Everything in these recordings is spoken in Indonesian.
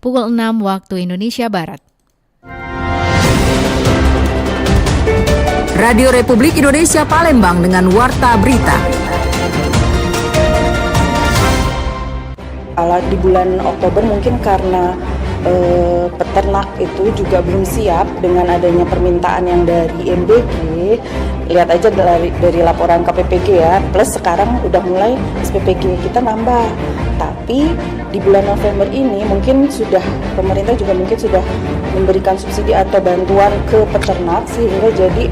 pukul 6 waktu Indonesia Barat. Radio Republik Indonesia Palembang dengan Warta Berita. Kalau di bulan Oktober mungkin karena peternak itu juga belum siap dengan adanya permintaan yang dari MBG. Lihat aja dari laporan KPPG ya, plus sekarang udah mulai SPPG kita nambah. Tapi di bulan November ini mungkin pemerintah juga mungkin sudah memberikan subsidi atau bantuan ke peternak sehingga jadi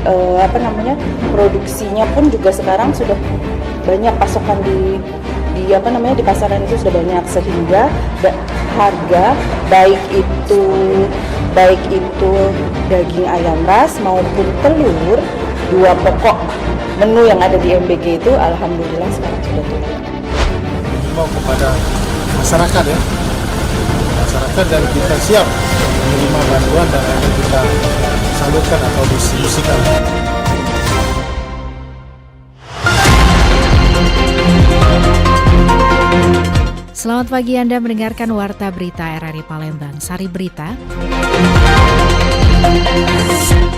produksinya pun juga sekarang sudah banyak, pasokan di pasaran itu sudah banyak, sehingga harga baik itu daging ayam ras maupun telur, dua pokok menu yang ada di MBG itu alhamdulillah sekarang sudah turun. Mau kepada masyarakat ya, dan kita siap menerima bantuan dan akan kita salurkan atau distribusikan. Selamat pagi, Anda mendengarkan Warta Berita RRI Palembang. Sari Berita.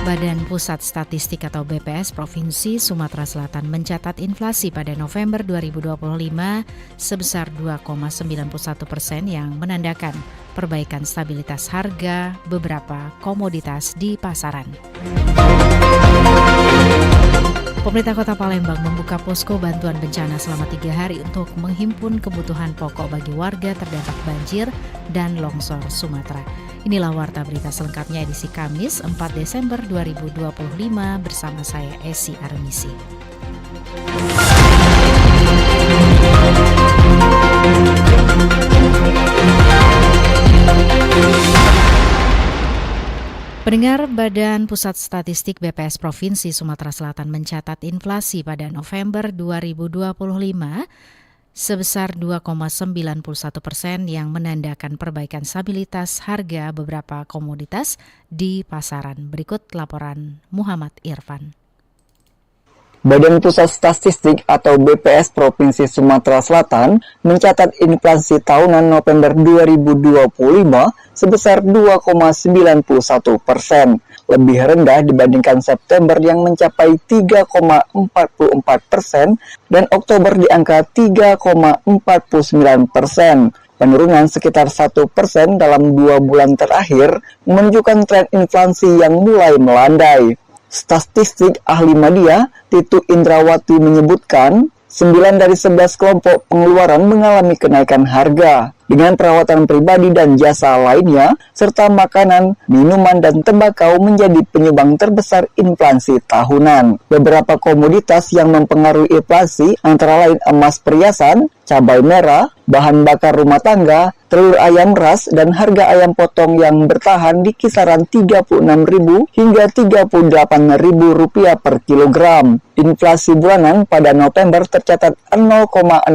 Badan Pusat Statistik atau BPS Provinsi Sumatera Selatan mencatat inflasi pada November 2025 sebesar 2,91% yang menandakan perbaikan stabilitas harga beberapa komoditas di pasaran. Pemerintah Kota Palembang membuka posko bantuan bencana selama 3 hari untuk menghimpun kebutuhan pokok bagi warga terdampak banjir dan longsor Sumatera. Inilah Warta Berita selengkapnya edisi Kamis 4 Desember 2025 bersama saya Esi Armisi. Pendengar, Badan Pusat Statistik BPS Provinsi Sumatera Selatan mencatat inflasi pada November 2025 sebesar 2,91% yang menandakan perbaikan stabilitas harga beberapa komoditas di pasaran. Berikut laporan Muhammad Irfan. Badan Pusat Statistik atau BPS Provinsi Sumatera Selatan mencatat inflasi tahunan November 2025 sebesar 2,91%, lebih rendah dibandingkan September yang mencapai 3,44% dan Oktober di angka 3,49%. Penurunan sekitar 1% dalam 2 bulan terakhir menunjukkan tren inflasi yang mulai melandai. Statistik ahli media Titu Indrawati menyebutkan 9 dari 11 kelompok pengeluaran mengalami kenaikan harga, dengan perawatan pribadi dan jasa lainnya, serta makanan, minuman, dan tembakau menjadi penyumbang terbesar inflasi tahunan. Beberapa komoditas yang mempengaruhi inflasi antara lain emas perhiasan, cabai merah, bahan bakar rumah tangga, telur ayam ras, dan harga ayam potong yang bertahan di kisaran Rp36.000 hingga Rp38.000 per kilogram. Inflasi bulanan pada November tercatat 0,02%,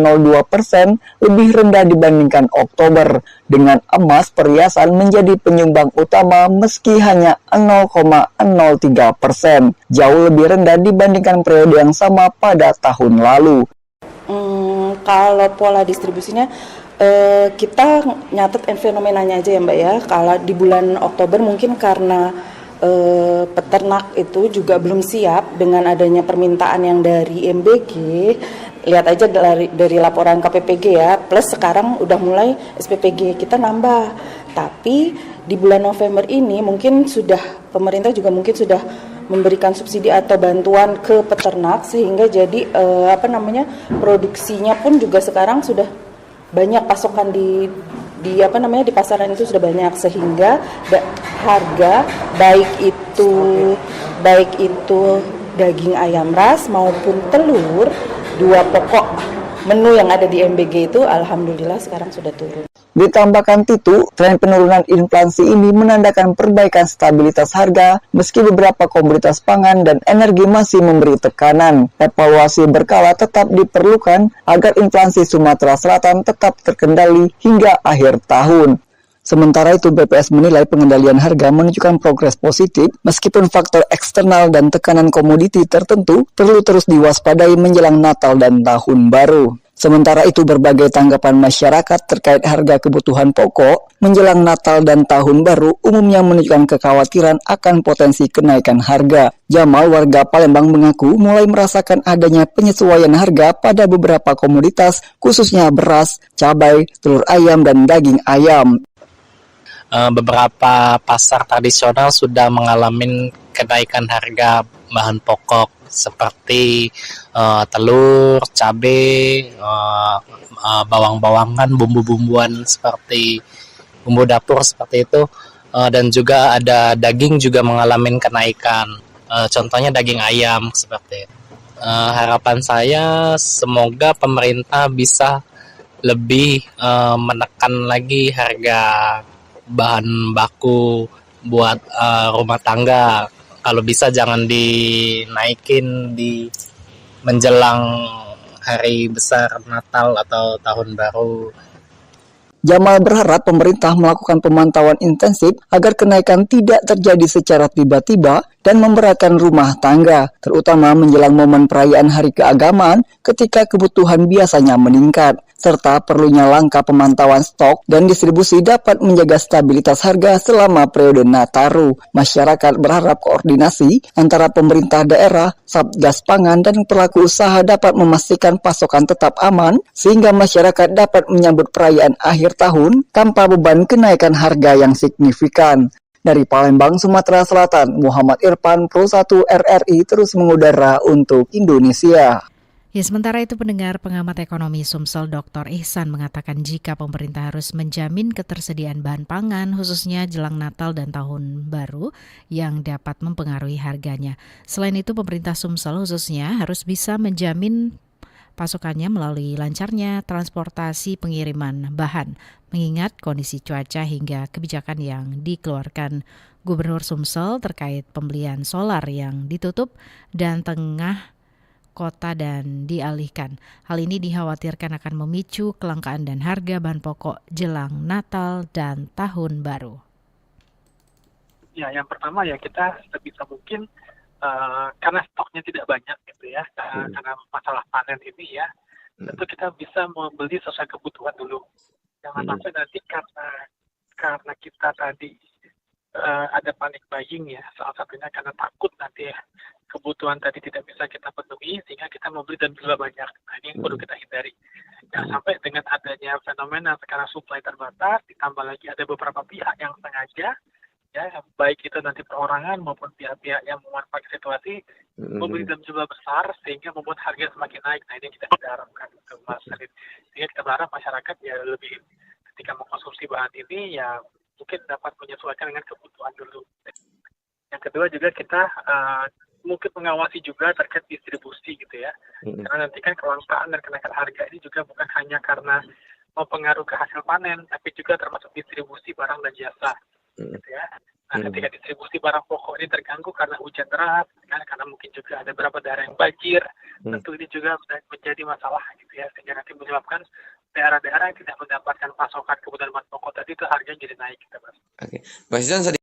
lebih rendah dibandingkan Oktober, dengan emas perhiasan menjadi penyumbang utama meski hanya 0,03%, jauh lebih rendah dibandingkan periode yang sama pada tahun lalu. Kalau pola distribusinya kita nyatet fenomenanya aja ya Mbak ya. Kalau di bulan Oktober mungkin karena peternak itu juga belum siap dengan adanya permintaan yang dari MBG. Lihat aja dari laporan KPPG ya, plus sekarang udah mulai SPPG kita nambah. Tapi di bulan November ini mungkin pemerintah juga mungkin sudah memberikan subsidi atau bantuan ke peternak sehingga jadi produksinya pun juga sekarang sudah banyak, pasokan di pasaran itu sudah banyak, sehingga harga baik itu daging ayam ras maupun telur, dua pokok menu yang ada di MBG itu alhamdulillah sekarang sudah turun. Ditambahkan Titu, tren penurunan inflasi ini menandakan perbaikan stabilitas harga meski beberapa komoditas pangan dan energi masih memberi tekanan. Evaluasi berkala tetap diperlukan agar inflasi Sumatera Selatan tetap terkendali hingga akhir tahun. Sementara itu, BPS menilai pengendalian harga menunjukkan progres positif meskipun faktor eksternal dan tekanan komoditi tertentu perlu terus diwaspadai menjelang Natal dan Tahun Baru. Sementara itu berbagai tanggapan masyarakat terkait harga kebutuhan pokok menjelang Natal dan Tahun Baru umumnya menunjukkan kekhawatiran akan potensi kenaikan harga. Jamal, warga Palembang, mengaku mulai merasakan adanya penyesuaian harga pada beberapa komoditas, khususnya beras, cabai, telur ayam, dan daging ayam. Beberapa pasar tradisional sudah mengalami kenaikan harga bahan pokok seperti telur, cabai, bawang-bawangan, bumbu-bumbuan seperti bumbu dapur seperti itu, dan juga ada daging juga mengalami kenaikan. Contohnya daging ayam seperti itu. Harapan saya semoga pemerintah bisa lebih menekan lagi harga bahan baku buat rumah tangga. Kalau bisa jangan dinaikin di menjelang hari besar Natal atau Tahun Baru. Jamal berharap pemerintah melakukan pemantauan intensif agar kenaikan tidak terjadi secara tiba-tiba dan memberatkan rumah tangga, terutama menjelang momen perayaan Hari Keagamaan ketika kebutuhan biasanya meningkat, serta perlunya langkah pemantauan stok dan distribusi dapat menjaga stabilitas harga selama periode Nataru. Masyarakat berharap koordinasi antara pemerintah daerah, Satgas Pangan, dan pelaku usaha dapat memastikan pasokan tetap aman sehingga masyarakat dapat menyambut perayaan akhir tahun tanpa beban kenaikan harga yang signifikan. Dari Palembang, Sumatera Selatan, Muhammad Irfan, Pro 1 RRI terus mengudara untuk Indonesia. Ya, sementara itu pendengar, pengamat ekonomi Sumsel Dr. Ihsan mengatakan jika pemerintah harus menjamin ketersediaan bahan pangan khususnya jelang Natal dan Tahun Baru yang dapat mempengaruhi harganya. Selain itu pemerintah Sumsel khususnya harus bisa menjamin pasokannya melalui lancarnya transportasi pengiriman bahan, mengingat kondisi cuaca hingga kebijakan yang dikeluarkan Gubernur Sumsel terkait pembelian solar yang ditutup dan tengah kota dan dialihkan. Hal ini dikhawatirkan akan memicu kelangkaan dan harga bahan pokok jelang Natal dan Tahun Baru. Ya, yang pertama ya kita sebisa mungkin karena stoknya tidak banyak gitu ya, karena masalah panen ini ya, tentu kita bisa membeli sesuai kebutuhan dulu. Jangan sampai nanti karena kita tadi ada panic buying ya, salah satunya karena takut nanti ya, kebutuhan tadi tidak bisa kita penuhi sehingga kita membeli dan juga banyak. Nah, ini yang perlu kita hindari. Jangan sampai dengan adanya fenomena sekarang supply terbatas, ditambah lagi ada beberapa pihak yang sengaja, ya baik itu nanti perorangan maupun pihak-pihak yang memanfaatkan situasi, membeli dalam jumlah besar sehingga membuat harga semakin naik. Nah, ini kita tidak harapkan, Mas Salim. Sehingga kita berharap masyarakat ya lebih ketika mengkonsumsi bahan ini ya mungkin dapat menyesuaikan dengan kebutuhan dulu. Yang kedua juga kita mungkin mengawasi juga terkait distribusi gitu ya. Karena nanti kan kelangkaan dan kenaikan harga ini juga bukan hanya karena mempengaruhi ke hasil panen, tapi juga termasuk distribusi barang dan jasa. Gitu ya. Nah, ketika distribusi barang pokok ini terganggu karena hujan deras, kan, karena mungkin juga ada beberapa daerah yang banjir, tentu ini juga menjadi masalah gitu ya, sehingga nanti menyebabkan daerah-daerah yang tidak mendapatkan pasokan kebutuhan bahan pokok tadi itu harganya jadi naik gitu, Mas. Oke, Mas Izan,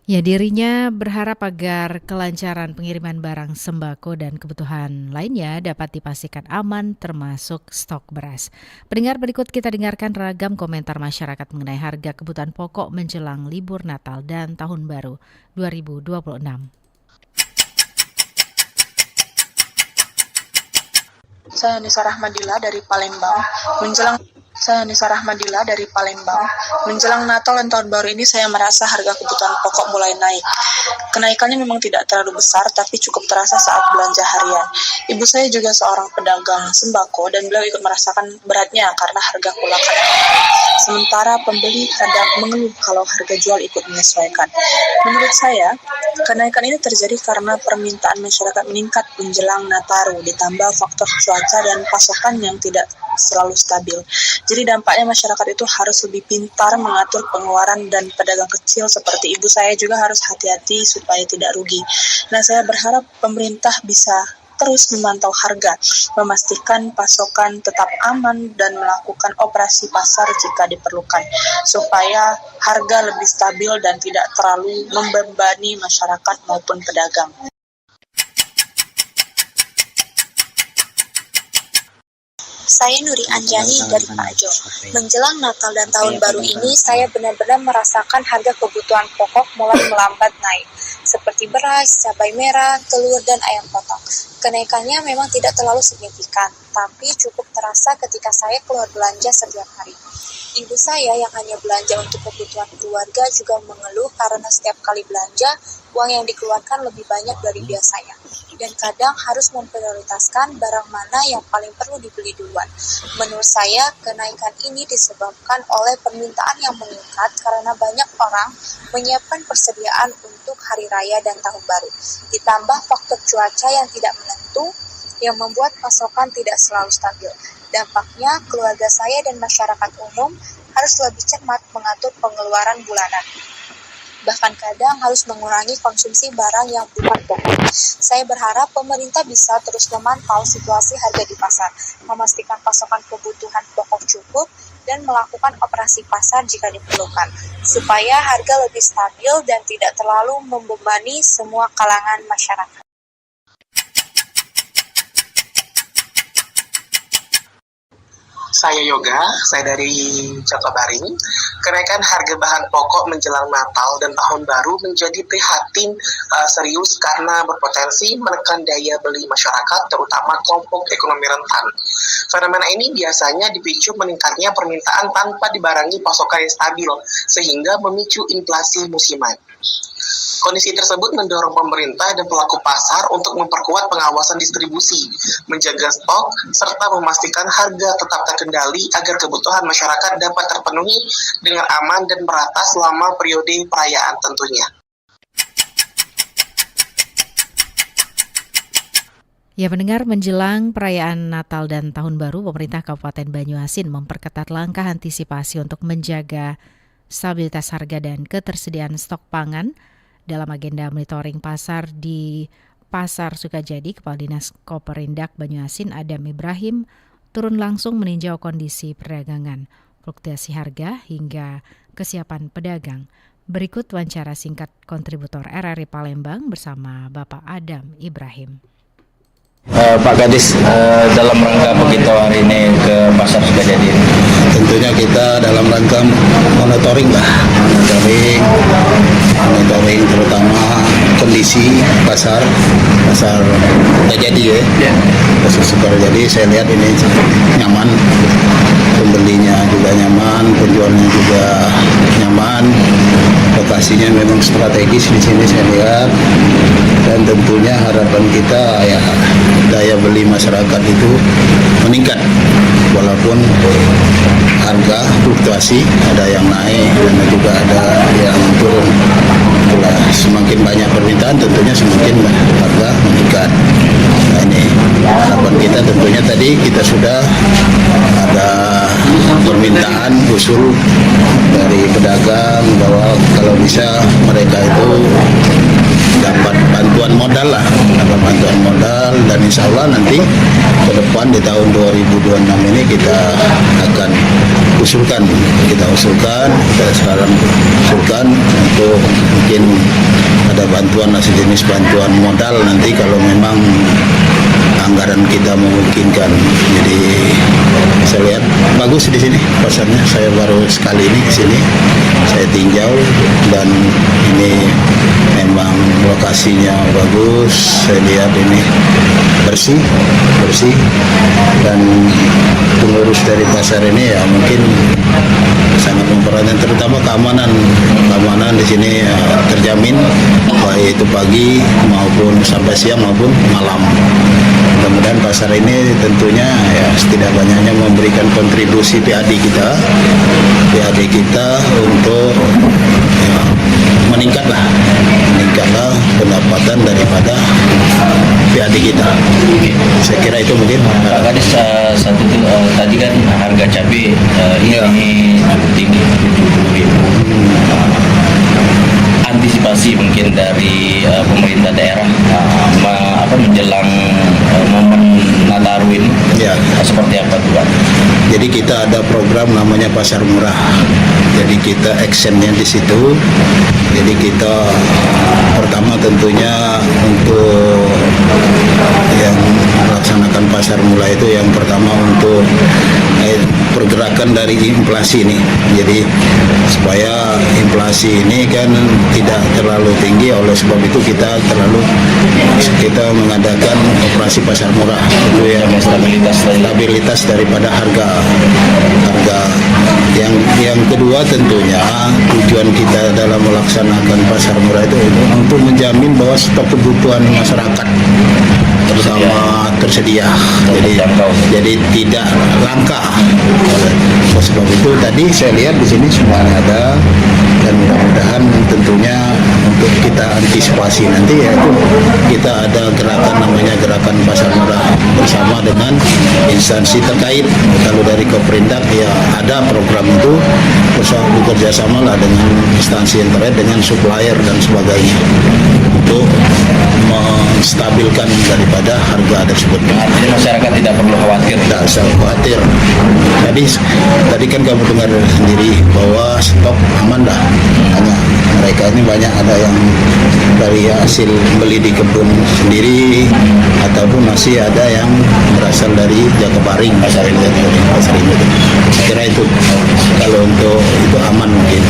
Ya, dirinya berharap agar kelancaran pengiriman barang sembako dan kebutuhan lainnya dapat dipastikan aman termasuk stok beras. Pendengar, berikut kita dengarkan ragam komentar masyarakat mengenai harga kebutuhan pokok menjelang libur Natal dan Tahun Baru 2026. Saya Nisa Rahmadillah dari Palembang. Menjelang Natal dan Tahun Baru ini saya merasa harga kebutuhan pokok mulai naik. Kenaikannya memang tidak terlalu besar, tapi cukup terasa saat belanja harian. Ibu saya juga seorang pedagang sembako dan beliau ikut merasakan beratnya karena harga kulakan. Sementara pembeli kadang mengeluh kalau harga jual ikut menyesuaikan. Menurut saya, kenaikan ini terjadi karena permintaan masyarakat meningkat menjelang Nataru, ditambah faktor cuaca dan pasokan yang tidak selalu stabil. Jadi dampaknya masyarakat itu harus lebih pintar mengatur pengeluaran dan pedagang kecil seperti ibu saya juga harus hati-hati supaya tidak rugi. Nah, saya berharap pemerintah bisa terus memantau harga, memastikan pasokan tetap aman dan melakukan operasi pasar jika diperlukan, supaya harga lebih stabil dan tidak terlalu membebani masyarakat maupun pedagang. Saya Nuri Anjani dari Pak Jo. Menjelang Natal dan Tahun Baru ini, saya benar-benar merasakan harga kebutuhan pokok mulai melambat naik, seperti beras, cabai merah, telur, dan ayam potong. Kenaikannya memang tidak terlalu signifikan, tapi cukup terasa ketika saya keluar belanja setiap hari. Ibu saya yang hanya belanja untuk kebutuhan keluarga juga mengeluh karena setiap kali belanja, uang yang dikeluarkan lebih banyak dari biasanya. Dan kadang harus memprioritaskan barang mana yang paling perlu dibeli duluan. Menurut saya, kenaikan ini disebabkan oleh permintaan yang meningkat karena banyak orang menyiapkan persediaan untuk hari raya dan tahun baru. Ditambah faktor cuaca yang tidak menentu yang membuat pasokan tidak selalu stabil. Dampaknya, keluarga saya dan masyarakat umum harus lebih cermat mengatur pengeluaran bulanan. Bahkan kadang harus mengurangi konsumsi barang yang bukan pokok. Saya berharap pemerintah bisa terus memantau situasi harga di pasar, memastikan pasokan kebutuhan pokok cukup, dan melakukan operasi pasar jika diperlukan, supaya harga lebih stabil dan tidak terlalu membebani semua kalangan masyarakat. Saya Yoga, saya dari Jakabaring. Kenaikan harga bahan pokok menjelang Natal dan Tahun Baru menjadi prihatin serius karena berpotensi menekan daya beli masyarakat, terutama kelompok ekonomi rentan. Fenomena ini biasanya dipicu meningkatnya permintaan tanpa dibarengi pasokan yang stabil, sehingga memicu inflasi musiman. Kondisi tersebut mendorong pemerintah dan pelaku pasar untuk memperkuat pengawasan distribusi, menjaga stok, serta memastikan harga tetap terkendali agar kebutuhan masyarakat dapat terpenuhi dengan aman dan merata selama periode perayaan tentunya. Ya, pendengar, menjelang perayaan Natal dan Tahun Baru, pemerintah Kabupaten Banyuasin memperketat langkah antisipasi untuk menjaga stabilitas harga dan ketersediaan stok pangan. Dalam agenda monitoring pasar di Pasar Sukajadi, Kepala Dinas Koperindak Banyuasin Adam Ibrahim turun langsung meninjau kondisi perdagangan, fluktuasi harga hingga kesiapan pedagang. Berikut wawancara singkat kontributor RRI Palembang bersama Bapak Adam Ibrahim. Pak Gadis, dalam rangka begitu hari ini ke Pasar Sukajadi? Tentunya kita dalam rangka monitoring terutama kondisi pasar Sukajadi Pasar Sukajadi saya lihat ini nyaman, pembelinya juga nyaman, penjualnya juga nyaman, lokasinya memang strategis di sini saya lihat, dan tentunya harapan kita ya daya beli masyarakat itu meningkat walaupun harga fluktuasi, ada yang naik dan juga ada yang turun. Itulah, semakin banyak permintaan tentunya semakin harga meningkat. Nah, ini harapan kita tentunya tadi kita sudah ada permintaan usul dari pedagang bahwa kalau bisa mereka itu dapat bantuan modal dan insya Allah nanti ke depan di tahun 2026 ini kita akan usulkan kita sekarang usulkan untuk mungkin ada bantuan sejenis bantuan modal nanti kalau memang anggaran kita memungkinkan. Jadi saya lihat bagus di sini pasarnya. Saya baru sekali ini ke sini, saya tinjau dan ini memang lokasinya bagus. Saya lihat ini bersih dan pengurus dari pasar ini ya mungkin sangat memperhatikan terutama keamanan di sini terjamin baik itu pagi maupun sampai siang maupun malam. Mudah-mudahan pasar ini tentunya ya setidak banyaknya memberikan kontribusi PAD kita untuk ya, meningkatlah pendapatan daripada PAD kita. Saya kira itu mungkin. Pak Gadis, satu itu tadi kan harga cabai ini cukup tinggi, 70.000. Antisipasi mungkin dari pemerintah daerah menjelang momen Nataru ini Ya. Seperti apa tuh Pak? Jadi kita ada program namanya Pasar Murah. Jadi kita actionnya di situ. Jadi kita pertama tentunya untuk yang melaksanakan melaksanakan pasar murah itu yang pertama untuk pergerakan dari inflasi ini. Jadi supaya inflasi ini kan tidak terlalu tinggi, oleh sebab itu kita mengadakan operasi pasar murah itu ya, stabilitas daripada harga. Yang kedua tentunya tujuan kita dalam melaksanakan pasar murah itu untuk menjamin bahwa stok kebutuhan masyarakat bersama tersedia, jadi tidak langka. Oleh sebab itu tadi saya lihat di sini semuanya ada, dan mudah-mudahan tentunya untuk kita antisipasi nanti, yaitu kita ada gerakan namanya gerakan pasar murah bersama dengan instansi terkait. Kalau dari Koprindak ya ada program itu bekerja sama lah dengan instansi yang terkait, dengan supplier dan sebagainya untuk menstabilkan daripada harga tersebut. Artinya masyarakat tidak perlu khawatir. Tidak usah khawatir. Tadi kan kamu dengar sendiri bahwa stok aman dah. Hanya mereka ini banyak ada yang dari hasil beli di kebun sendiri, ataupun masih ada yang berasal dari Jakabaring, pasar ini. Kira itu kalau untuk itu aman mungkin.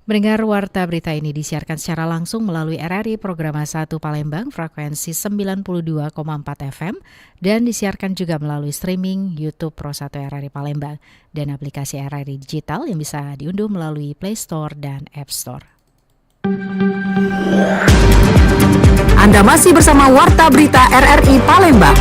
Mendengar warta berita ini disiarkan secara langsung melalui RRI Programa 1 Palembang frekuensi 92,4 FM dan disiarkan juga melalui streaming YouTube Pro 1 RRI Palembang dan aplikasi RRI Digital yang bisa diunduh melalui Play Store dan App Store. Anda masih bersama Warta Berita RRI Palembang.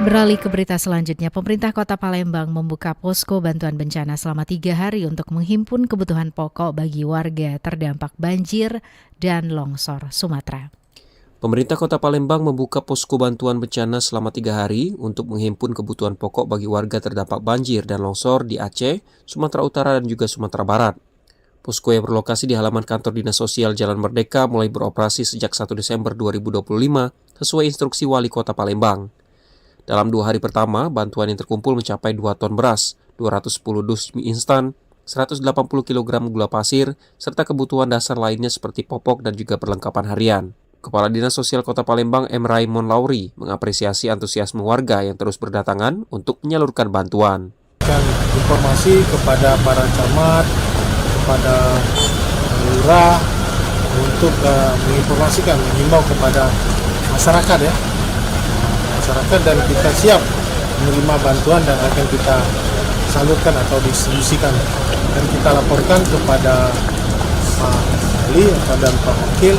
Beralih ke berita selanjutnya, pemerintah Kota Palembang membuka posko bantuan bencana selama 3 hari untuk menghimpun kebutuhan pokok bagi warga terdampak banjir dan longsor Sumatera. Pemerintah Kota Palembang membuka posko bantuan bencana selama 3 hari untuk menghimpun kebutuhan pokok bagi warga terdampak banjir dan longsor di Aceh, Sumatera Utara dan juga Sumatera Barat. Posko yang berlokasi di halaman kantor Dinas Sosial Jalan Merdeka mulai beroperasi sejak 1 Desember 2025 sesuai instruksi Wali Kota Palembang. Dalam 2 hari pertama, bantuan yang terkumpul mencapai 2 ton beras, 210 dus mie instan, 180 kg gula pasir, serta kebutuhan dasar lainnya seperti popok dan juga perlengkapan harian. Kepala Dinas Sosial Kota Palembang M. Raymond Lauri mengapresiasi antusiasme warga yang terus berdatangan untuk menyalurkan bantuan. Informasi kepada para camat, kepada lurah untuk menginformasikan, mengimbau kepada masyarakat ya. Dan kita siap menerima bantuan dan akan kita salurkan atau distribusikan, dan kita laporkan kepada Pak Ali dan Pak Wakil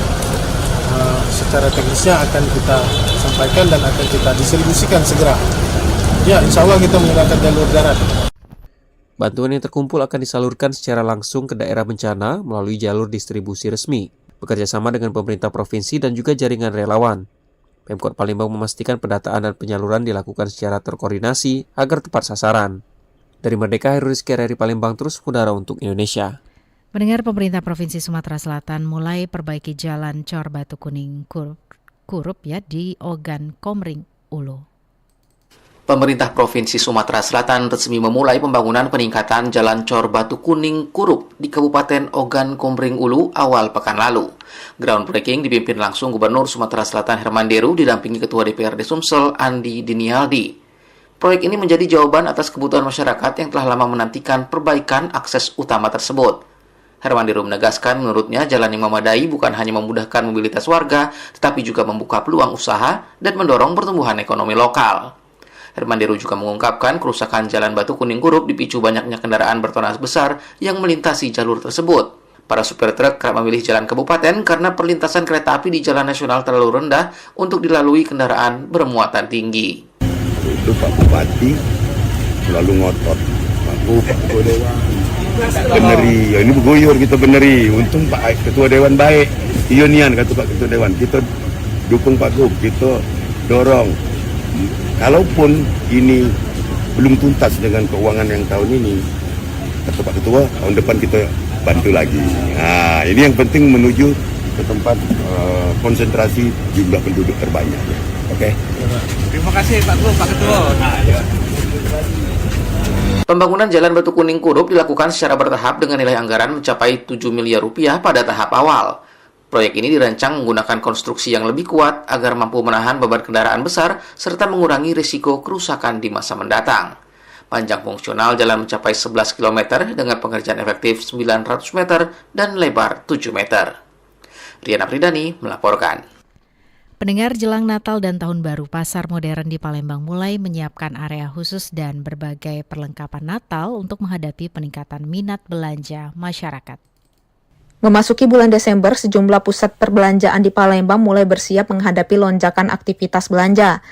secara teknisnya akan kita sampaikan dan akan kita distribusikan segera. Ya, insya Allah kita menggunakan jalur darat. Bantuan yang terkumpul akan disalurkan secara langsung ke daerah bencana melalui jalur distribusi resmi, bekerjasama dengan pemerintah provinsi dan juga jaringan relawan. Pemkot Palembang memastikan pendataan dan penyaluran dilakukan secara terkoordinasi agar tepat sasaran. Dari Merdeka, Heru Rizky, RRI Palembang, terus mengudara untuk Indonesia. Mendengar pemerintah Provinsi Sumatera Selatan mulai perbaiki jalan Cor Batu Kuning Kurup ya di Ogan Komering Ulu. Pemerintah Provinsi Sumatera Selatan resmi memulai pembangunan peningkatan Jalan Cor Batu Kuning Kurup di Kabupaten Ogan Komering Ulu awal pekan lalu. Groundbreaking dipimpin langsung Gubernur Sumatera Selatan Herman Deru didampingi Ketua DPRD Sumsel Andi Dinialdi. Proyek ini menjadi jawaban atas kebutuhan masyarakat yang telah lama menantikan perbaikan akses utama tersebut. Herman Deru menegaskan menurutnya jalan yang memadai bukan hanya memudahkan mobilitas warga, tetapi juga membuka peluang usaha dan mendorong pertumbuhan ekonomi lokal. Herman Deru juga mengungkapkan kerusakan Jalan Batu Kuning Kurup dipicu banyaknya kendaraan bertonas besar yang melintasi jalur tersebut. Para supir truk kerap memilih jalan kabupaten karena perlintasan kereta api di jalan nasional terlalu rendah untuk dilalui kendaraan bermuatan tinggi. Itu Pak Bupati selalu ngotot. Aku Pak Ketua Dewan beneri, ya ini bergoyor kita beneri. Untung Pak Ketua Dewan baik. Iya nian kata Pak Ketua Dewan. Kita dukung Pak Gub, kita dorong. Kalaupun ini belum tuntas dengan keuangan yang tahun ini, kata Pak Ketua, tahun depan kita bantu lagi. Nah, ini yang penting menuju ke tempat konsentrasi jumlah penduduk terbanyak. Oke. Terima kasih Pak Ketua. Pembangunan Jalan Batu Kuning Kurup dilakukan secara bertahap dengan nilai anggaran mencapai 7 miliar rupiah pada tahap awal. Proyek ini dirancang menggunakan konstruksi yang lebih kuat agar mampu menahan beban kendaraan besar serta mengurangi risiko kerusakan di masa mendatang. Panjang fungsional jalan mencapai 11 km dengan pengerjaan efektif 900 meter dan lebar 7 meter. Riana Pridani melaporkan. Pendengar, jelang Natal dan Tahun Baru, Pasar Modern di Palembang mulai menyiapkan area khusus dan berbagai perlengkapan Natal untuk menghadapi peningkatan minat belanja masyarakat. Memasuki bulan Desember, sejumlah pusat perbelanjaan di Palembang mulai bersiap menghadapi lonjakan aktivitas belanja,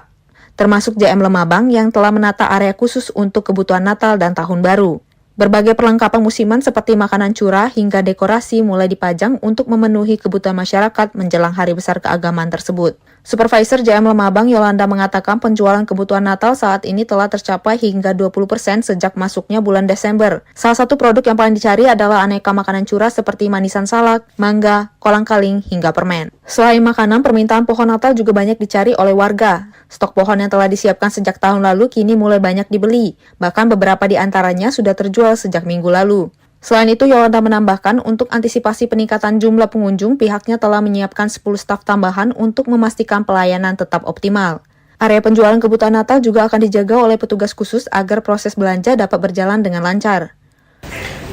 termasuk JM Lemabang yang telah menata area khusus untuk kebutuhan Natal dan Tahun Baru. Berbagai perlengkapan musiman seperti makanan curah hingga dekorasi mulai dipajang untuk memenuhi kebutuhan masyarakat menjelang hari besar keagamaan tersebut. Supervisor JM Lemabang Yolanda mengatakan penjualan kebutuhan Natal saat ini telah tercapai hingga 20% sejak masuknya bulan Desember. Salah satu produk yang paling dicari adalah aneka makanan curah seperti manisan salak, mangga, kolang-kaling, hingga permen. Selain makanan, permintaan pohon Natal juga banyak dicari oleh warga. Stok pohon yang telah disiapkan sejak tahun lalu kini mulai banyak dibeli. Bahkan beberapa di antaranya sudah terjual sejak minggu lalu. Selain itu, Yolanda menambahkan untuk antisipasi peningkatan jumlah pengunjung, pihaknya telah menyiapkan 10 staf tambahan untuk memastikan pelayanan tetap optimal. Area penjualan kebutuhan Natal juga akan dijaga oleh petugas khusus agar proses belanja dapat berjalan dengan lancar.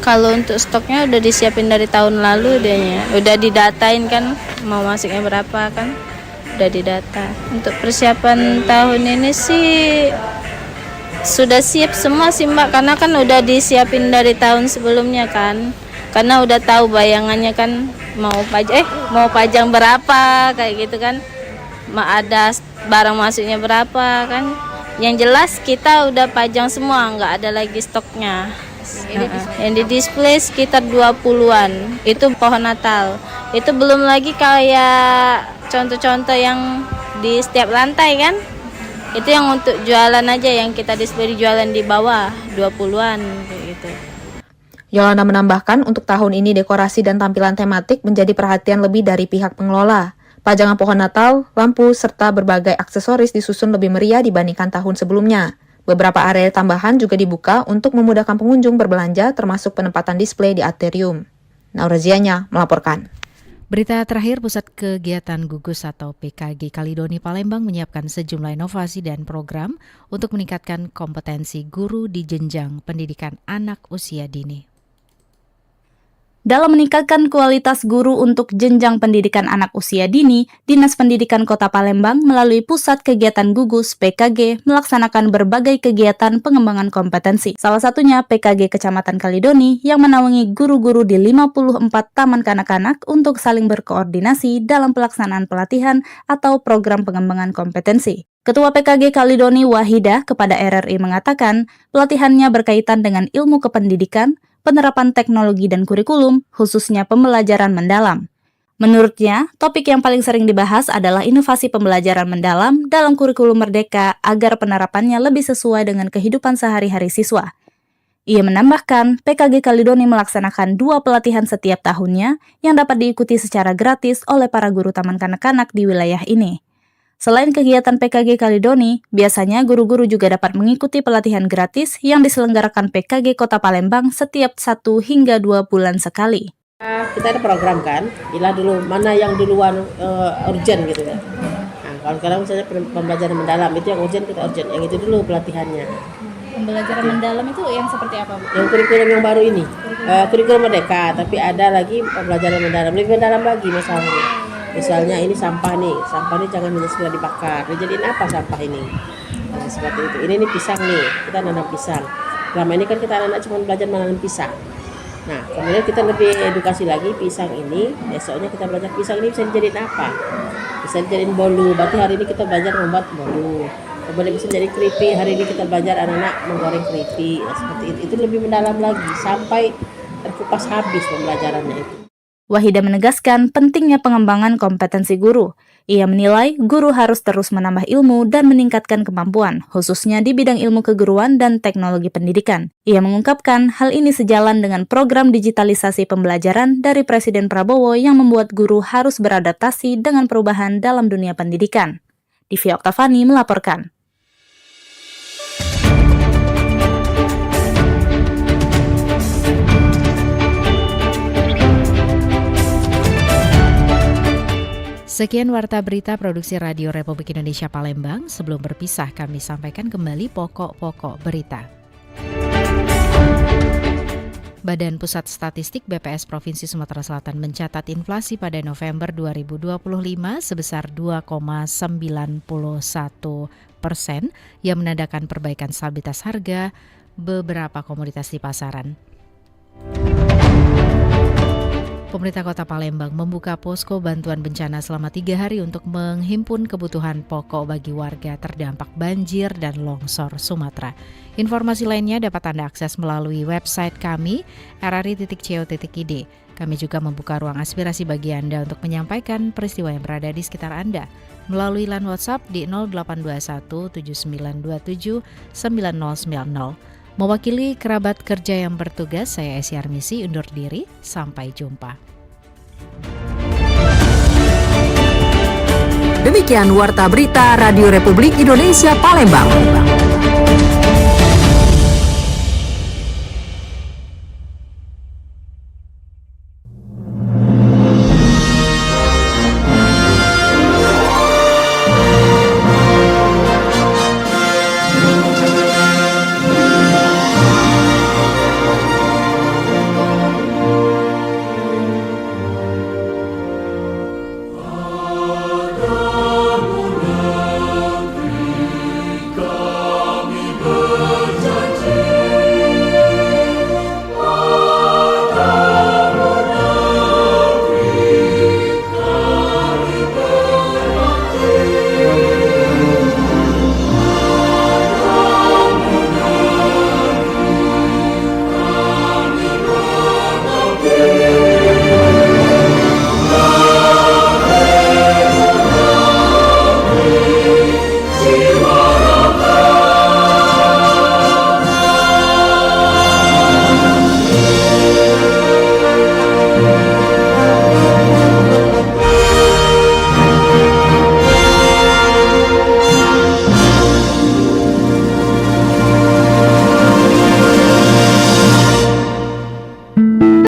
Kalau untuk stoknya udah disiapin dari tahun lalu udah didatain kan, mau masuknya berapa kan, udah didata. Untuk persiapan tahun ini sih sudah siap semua sih Mbak, karena kan udah disiapin dari tahun sebelumnya kan, karena udah tahu bayangannya kan mau pajang berapa kayak gitu kan, ada barang masuknya berapa kan. Yang jelas kita udah pajang semua, nggak ada lagi stoknya. Yang di display sekitar 20-an itu pohon Natal. Itu belum lagi kayak contoh-contoh yang di setiap lantai kan. Itu yang untuk jualan aja, yang kita display jualan di bawah 20-an gitu. Yolanda menambahkan untuk tahun ini dekorasi dan tampilan tematik menjadi perhatian lebih dari pihak pengelola. Pajangan pohon Natal, lampu, serta berbagai aksesoris disusun lebih meriah dibandingkan tahun sebelumnya. Beberapa area tambahan juga dibuka untuk memudahkan pengunjung berbelanja termasuk penempatan display di atrium. Naurazianya melaporkan. Berita terakhir, Pusat Kegiatan Gugus atau PKG Kalidoni Palembang menyiapkan sejumlah inovasi dan program untuk meningkatkan kompetensi guru di jenjang pendidikan anak usia dini. Dalam meningkatkan kualitas guru untuk jenjang pendidikan anak usia dini, Dinas Pendidikan Kota Palembang melalui Pusat Kegiatan Gugus PKG melaksanakan berbagai kegiatan pengembangan kompetensi. Salah satunya PKG Kecamatan Kalidoni yang menaungi guru-guru di 54 taman kanak-kanak untuk saling berkoordinasi dalam pelaksanaan pelatihan atau program pengembangan kompetensi. Ketua PKG Kalidoni Wahidah kepada RRI mengatakan pelatihannya berkaitan dengan ilmu kependidikan, penerapan teknologi dan kurikulum, khususnya pembelajaran mendalam. Menurutnya, topik yang paling sering dibahas adalah inovasi pembelajaran mendalam dalam kurikulum Merdeka agar penerapannya lebih sesuai dengan kehidupan sehari-hari siswa. Ia menambahkan, PKG Kalidoni melaksanakan 2 pelatihan setiap tahunnya yang dapat diikuti secara gratis oleh para guru taman kanak-kanak di wilayah ini. Selain kegiatan PKG Kalidoni, biasanya guru-guru juga dapat mengikuti pelatihan gratis yang diselenggarakan PKG Kota Palembang setiap 1 hingga 2 bulan sekali. Kita ada program kan, bila dulu mana yang duluan urgent gitu kan. Nah, kalau sekarang misalnya pembelajaran mendalam itu yang urgent kita urgent, yang itu dulu pelatihannya. Pembelajaran mendalam itu yang seperti apa, Bu? Yang kurikulum yang baru ini, kurikulum Merdeka, tapi ada lagi pembelajaran mendalam, lebih mendalam lagi masalahnya. Misalnya ini sampah nih jangan hanya sekedar dibakar. Dijadiin apa sampah ini? Nah, seperti itu. Ini pisang nih, kita nanam pisang. Selama ini kan kita anak-anak cuma belajar menanam pisang. Nah, kemudian kita lebih edukasi lagi pisang ini. Besoknya kita belajar pisang ini bisa dijadiin apa? Bisa dijadiin bolu. Berarti hari ini kita belajar membuat bolu. Kemudian bisa jadi keripik. Hari ini kita belajar anak-anak menggoreng keripik. Nah, seperti itu. Itu lebih mendalam lagi sampai terkupas habis pembelajarannya itu. Wahidah menegaskan pentingnya pengembangan kompetensi guru. Ia menilai guru harus terus menambah ilmu dan meningkatkan kemampuan, khususnya di bidang ilmu keguruan dan teknologi pendidikan. Ia mengungkapkan hal ini sejalan dengan program digitalisasi pembelajaran dari Presiden Prabowo yang membuat guru harus beradaptasi dengan perubahan dalam dunia pendidikan. Divi Oktavani melaporkan. Sekian Warta Berita Produksi Radio Republik Indonesia Palembang. Sebelum berpisah, kami sampaikan kembali pokok-pokok berita. Badan Pusat Statistik BPS Provinsi Sumatera Selatan mencatat inflasi pada November 2025 sebesar 2,91%, yang menandakan perbaikan stabilitas harga beberapa komoditas di pasaran. Pemerintah Kota Palembang membuka posko bantuan bencana selama 3 hari untuk menghimpun kebutuhan pokok bagi warga terdampak banjir dan longsor Sumatera. Informasi lainnya dapat Anda akses melalui website kami, rri.co.id. Kami juga membuka ruang aspirasi bagi Anda untuk menyampaikan peristiwa yang berada di sekitar Anda melalui line WhatsApp di 0821 7927 9090. Mewakili kerabat kerja yang bertugas, saya Esi Armisi undur diri. Sampai jumpa. Demikian Warta Berita Radio Republik Indonesia Palembang.